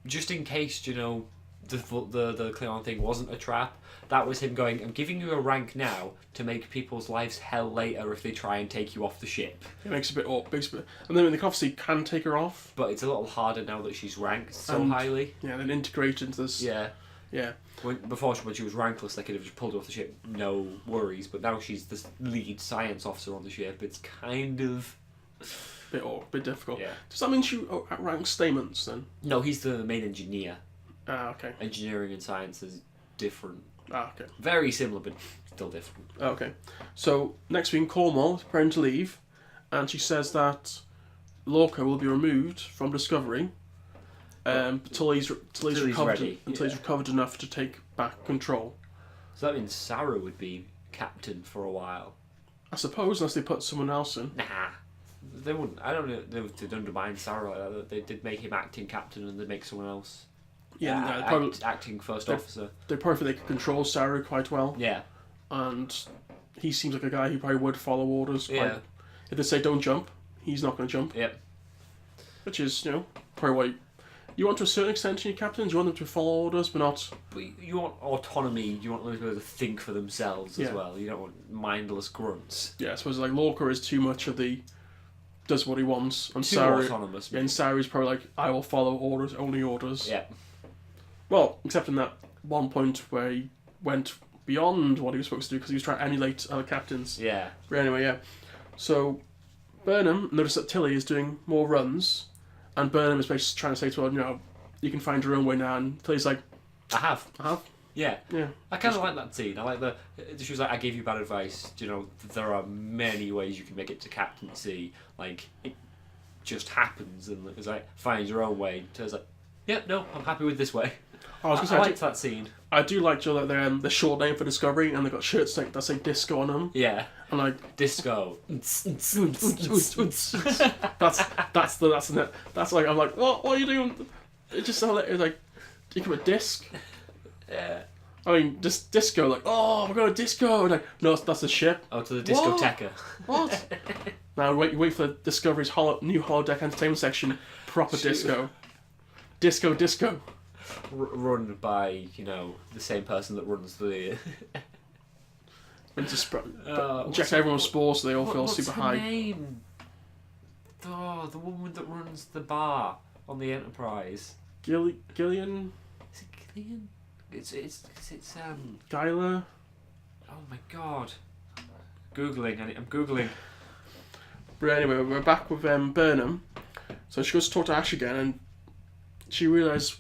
Just in case, the Klingon thing wasn't a trap, that was him going, I'm giving you a rank now to make people's lives hell later if they try and take you off the ship. It makes a bit... And then they obviously can take her off. But it's a little harder now that she's ranked so highly. Yeah, then integrate into this... Yeah. Yeah. Before, when she was rankless, they could have just pulled her off the ship, no worries. But now she's the lead science officer on the ship. It's kind of bit difficult. Yeah. Does that mean she outranks Stamens then? No, he's the main engineer. Okay. Engineering and science is different. Okay. Very similar, but still different. Okay. So next week, Cornwall is preparing to leave, and she says that Lorca will be removed from Discovery until he's recovered enough to take back control. So that means Sarah would be captain for a while. I suppose, unless they put someone else in. Nah, they wouldn't. I don't know if they'd undermine Sarah like that. They did make him acting captain, and they make someone else. Acting first officer. They probably think they can control Sarah quite well. Yeah. And he seems like a guy who probably would follow orders. If they say don't jump, he's not going to jump. Yep. Which is, probably what you want to a certain extent in your captains. You want them to follow orders, but not. But you want autonomy. You want them to be able to think for themselves as well. You don't want mindless grunts. Yeah, I suppose like Lorca is too much of the does what he wants, and too Sarah, autonomous. And Sarah's probably like, I will follow orders, only orders. Yeah. Well, except in that one point where he went beyond what he was supposed to do because he was trying to emulate other captains. Yeah. But anyway, yeah. So Burnham noticed that Tilly is doing more runs, and Burnham is basically trying to say to her, you can find your own way now. And Tilly's like, I have. Yeah. Yeah. I kind of like that scene. I like she was like, I gave you bad advice. There are many ways you can make it to captaincy. Like, it just happens, and it's like, find your own way. Tilly's like, yeah, no, I'm happy with this way. I liked that scene. I do like that they're the short name for Discovery, and they've got shirts that say disco on them. Yeah. And like disco. that's like I'm like, what are you doing? It just sounds like you come a disc. Yeah. I mean, just disco, like, oh, we're going to disco. And like, no, that's a ship. Oh, to the discoteca. What? Now wait for the Discovery's new holodeck entertainment section. Proper disco. Disco. Run by, the same person that runs the... Inject everyone with spores so they all feel super high. What's her name? Oh, the woman that runs the bar on the Enterprise. Gillian? Is it Gillian? It's Guyla? Oh my god. I'm Googling. But anyway, we're back with Burnham. So she goes to talk to Ash again, and she realised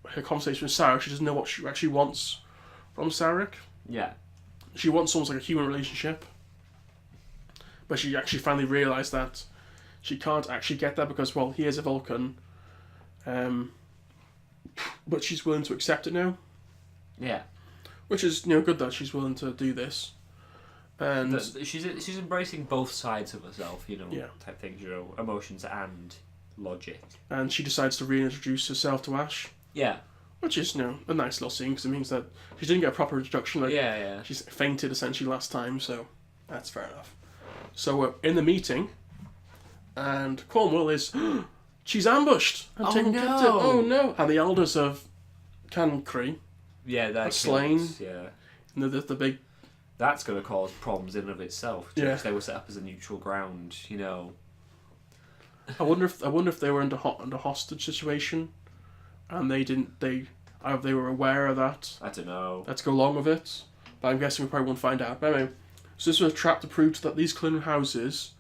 her conversation with Sarah, she doesn't know what she actually wants from Sarek. Yeah. She wants almost like a human relationship. But she actually finally realised that she can't actually get that because, well, he is a Vulcan. But she's willing to accept it now. Yeah. Which is, good that she's willing to do this. And she's embracing both sides of herself, yeah. Type things, emotions and logic. And she decides to reintroduce herself to Ash. Yeah. Which is, a nice little scene because it means that she didn't get a proper introduction. Like, yeah. She's fainted essentially last time, so that's fair enough. So we're in the meeting, and Cornwall is, she's ambushed and taken captive. Oh no! And the elders of Cancri, they're slain. Yeah. And the big. That's going to cause problems in and of itself. Yeah. They were set up as a neutral ground, I wonder if they were under hostage situation, and they were aware of that. I don't know. Let's go along with it, but I'm guessing we probably won't find out. But anyway, so this was a trap to prove that these clean houses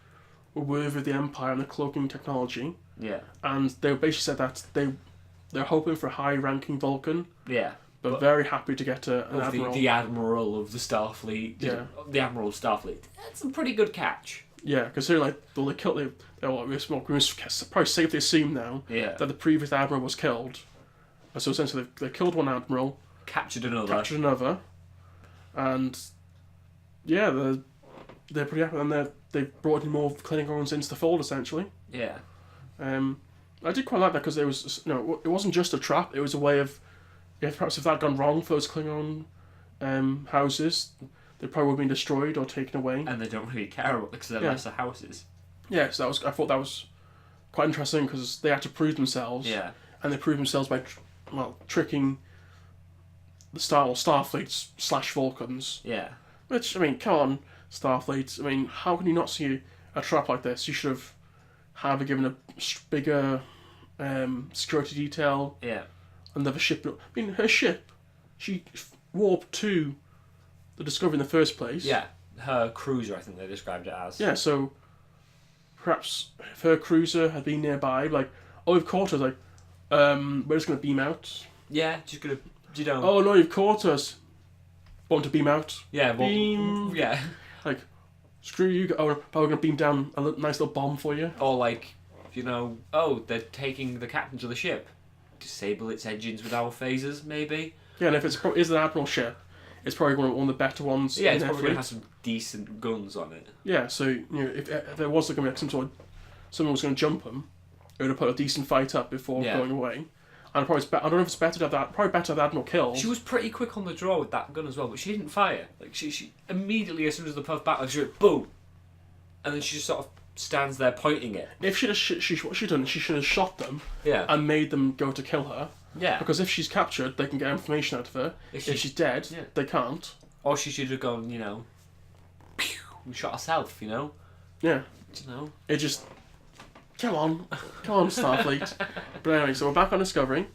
were worthy of the Empire and the cloaking technology. Yeah. And they basically said that they're hoping for a high-ranking Vulcan. Yeah. But very happy to get an admiral. The admiral of the Starfleet. Yeah. The admiral of Starfleet. That's a pretty good catch. Yeah, because they're like, well, they killed. We're probably safely assume now that the previous admiral was killed. So essentially, they killed one admiral, captured another, and yeah, they're pretty happy, and they've brought in more Klingons into the fold essentially. Yeah. I did quite like that because it wasn't just a trap; it was a way of, perhaps if that had gone wrong for those Klingon houses, they probably would have been destroyed or taken away. And they don't really care about because they're lesser houses. Yeah, so I thought that was quite interesting because they had to prove themselves. Yeah. And they proved themselves by tricking the Starfleet / Vulcans. Yeah. Which, come on, Starfleet. How can you not see a trap like this? You should have given a bigger security detail. Yeah. Another ship. Her ship she warped to the Discovery in the first place. Yeah, her cruiser, I think they described it as. Yeah, so perhaps if her cruiser had been nearby, like, oh, we've caught us, like, we're just going to beam out. Yeah, just going to, Oh, no, you've caught us. Want to beam out? Yeah, well, beam. Yeah. Like, screw you, oh, but we're going to beam down a nice little bomb for you. Or like, oh, they're taking the captain to the ship. Disable its engines with our phasers, maybe? Yeah, and if it's an Admiral ship, it's probably one of the better ones. Yeah, it's probably going to have some decent guns on it. Yeah, so if there was going to be like someone was going to jump them, it would have put a decent fight up before going away. And probably I don't know if it's better to have that. Probably better to have the Admiral killed. She was pretty quick on the draw with that gun as well, but she didn't fire. Like she immediately, as soon as the puff back, she went boom, and then she just sort of stands there pointing it. If what she'd done, she should have shot them. Yeah. And made them go to kill her. Yeah. Because if she's captured, they can get information out of her. If she's dead, they can't. Or she should have gone, pew, and shot herself, Yeah. It just. Come on, Starfleet. But anyway, so we're back on Discovery.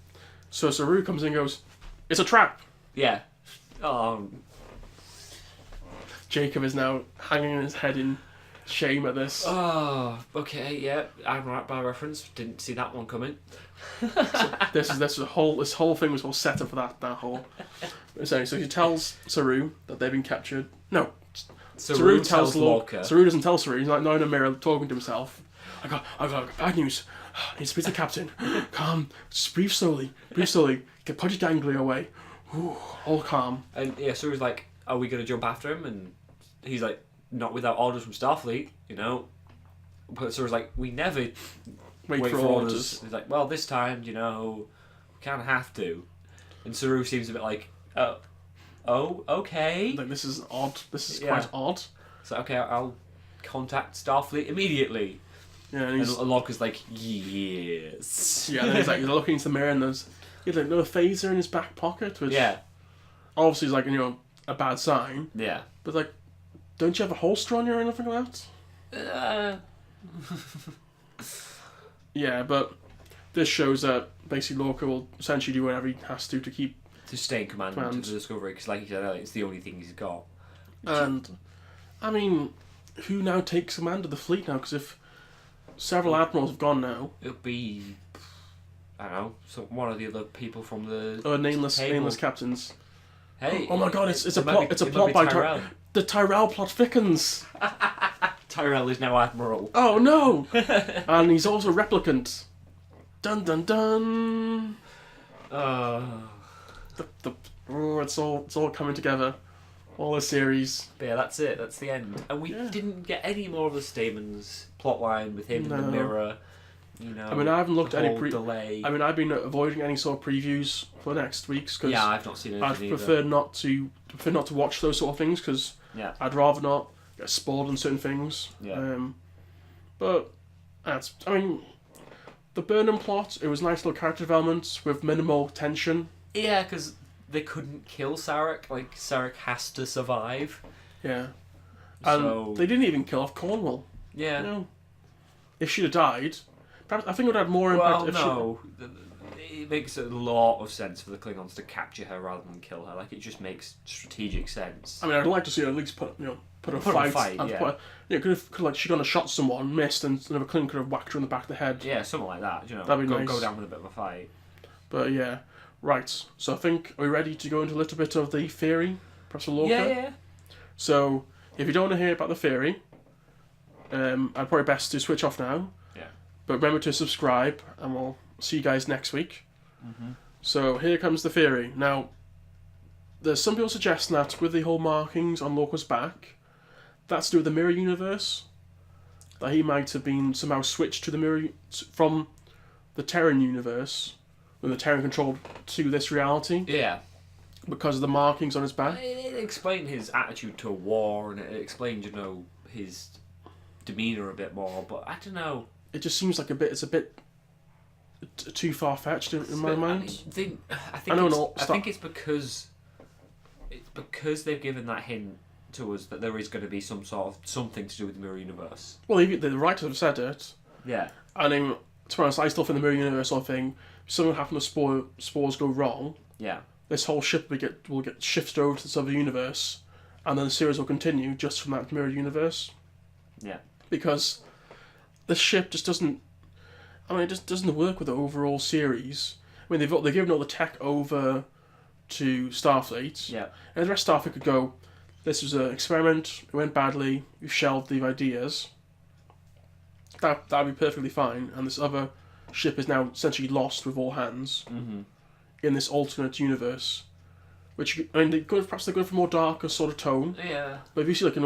So Saru comes in and goes, "It's a trap." Yeah. Jacob is now hanging his head in shame at this. Oh, okay, yeah. I'm right by reference. Didn't see that one coming. So this whole thing was all set up for that whole. So she tells Saru that they've been captured. No, Saru tells Lorca. Saru doesn't tell Saru. He's like in a mirror talking to himself. I got bad news. I need to speak to the captain. Calm. Just breathe slowly. Get Pudgy Dangly away. Ooh, all calm. And yeah, Saru's like, are we going to jump after him? And he's like, not without orders from Starfleet, But Saru's like, we never wait for orders. He's like, well, this time, we kind of have to. And Saru seems a bit like, oh, okay. Like, this is odd. This is quite odd. So, okay, I'll contact Starfleet immediately. Yeah, and Lorca's like, yes. Yeah, and he's like, he's looking into the mirror and there's like no phaser in his back pocket, which obviously is like, a bad sign. Yeah. But like, don't you have a holster on you or anything like that? Yeah, but this shows that basically Lorca will essentially do whatever he has to keep... To stay in command of the Discovery, because like you said earlier, it's the only thing he's got. And, I mean, who now takes command of the fleet now? Because if several admirals have gone now... It'll be... I don't know, one of the other people from the... nameless captains. Hey, oh my god, it's a plot by Tyrell. The Tyrell plot thickens. Tyrell is now Admiral. Oh no! And he's also replicant. Dun dun dun. It's all coming together. All the series. But yeah, that's it. That's the end. And we didn't get any more of the Stamens plotline with him in the mirror. I mean, I haven't looked at any delay. I mean, I've been avoiding any sort of previews for next week's because I've not seen anything. I'd prefer not to watch those sort of things because I'd rather not get spoiled on certain things. Yeah. But the Burnham plot, it was nice little character development with minimal tension. Yeah, because they couldn't kill Sarek. Like Sarek has to survive. Yeah. And they didn't even kill off Cornwall. Yeah. If she'd have died. Perhaps, I think it would have had more impact it makes a lot of sense for the Klingons to capture her rather than kill her. Like, it just makes strategic sense. I mean, I'd like to see her at least put a fight. Could have she gone and shot someone, missed, and another Klingon could have whacked her in the back of the head. Yeah, something like that. That'd be nice. Go down with a bit of a fight. But yeah, right. So I think, are we ready to go into a little bit of the theory, Professor Lorca? Yeah. So, if you don't want to hear about the theory, I'd probably best to switch off now. But remember to subscribe, and we'll see you guys next week. Mm-hmm. So here comes the theory. Now, there's some people suggesting that with the whole markings on Lorca's back, that's to do with the mirror universe. That he might have been somehow switched to the mirror from the Terran universe, when the Terran controlled to this reality. Yeah. Because of the markings on his back. It explained his attitude to war, and it explained, his demeanour a bit more. But I don't know. It just seems like it's a bit too far-fetched in my mind. I think it's because they've given that hint to us that there is going to be something to do with the mirror universe. Well, the writers have said it. Yeah. And to be honest, I still think the mirror universe sort of thing, if something happened to spores go wrong, yeah, this whole ship will get shifted over to this other universe, and then the series will continue just from that mirrored universe. Yeah. Because the ship just doesn't. I mean, it just doesn't work with the overall series. I mean, they've given all the tech over to Starfleet. Yeah. And the rest of Starfleet could go, this was an experiment, it went badly, we've shelved the ideas. That'd be perfectly fine. And this other ship is now essentially lost with all hands in this alternate universe. Which, I mean, perhaps they're going for a more darker sort of tone. Yeah. But if you see like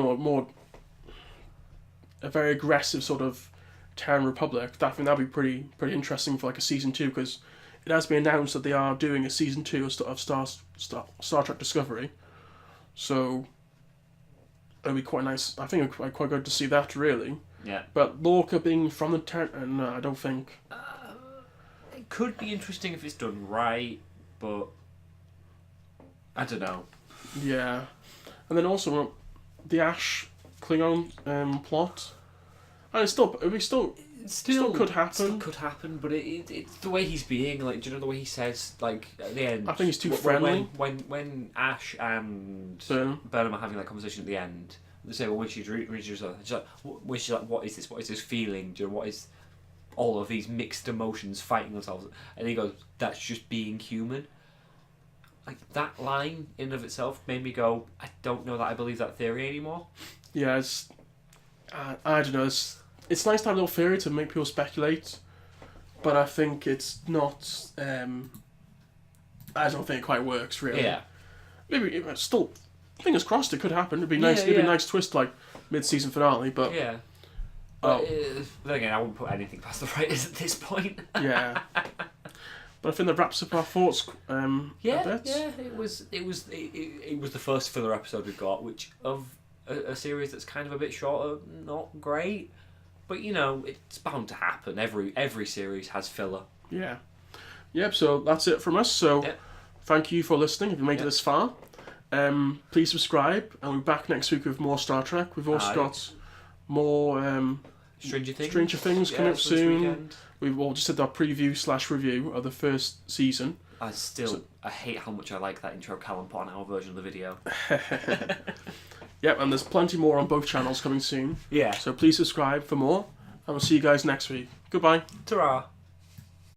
a very aggressive sort of Terran Republic, I think that'd be pretty interesting for like a season 2, because it has been announced that they are doing a season 2 of Star Trek Discovery. So it'd be quite nice. I think it'd be quite good to see that, really. Yeah. But Lorca being from the Terran, no, I don't think. It could be interesting if it's done right, but I don't know. Yeah. And then also the Ash Klingon plot. And it still could happen. Still could happen, but it's the way he's being. Like, do you know the way he says, like, at the end? I think he's too friendly. When Ash and Burnham are having that conversation at the end, they say, well, when she's herself, she's like, what is this? What is this feeling? Do you know, what is all of these mixed emotions fighting themselves? And he goes, that's just being human. Like, that line in of itself made me go, I don't know that I believe that theory anymore. Yeah, it's... I don't know, it's nice to have a little theory to make people speculate, but I think it's not... I don't think it quite works, really. Yeah. Maybe, still, fingers crossed it could happen. It'd be nice. It'd be a nice twist, like, mid-season finale, but... Yeah. But then again, I wouldn't put anything past the writers at this point. Yeah. But I think that wraps up our thoughts a bit. Yeah, it was the first filler episode we got, which of a series that's kind of a bit shorter, not great. But, you know, it's bound to happen. Every series has filler. Yeah. Yep, so that's it from us. So thank you for listening if you made it this far. Please subscribe, and we'll be back next week with more Star Trek. We've also got more Stranger Things coming up soon. We've all just did our preview/review of the first season. I hate how much I like that intro Callum put on our version of the video. Yep, and there's plenty more on both channels coming soon. Yeah. So please subscribe for more, and we'll see you guys next week. Goodbye. Ta-ra.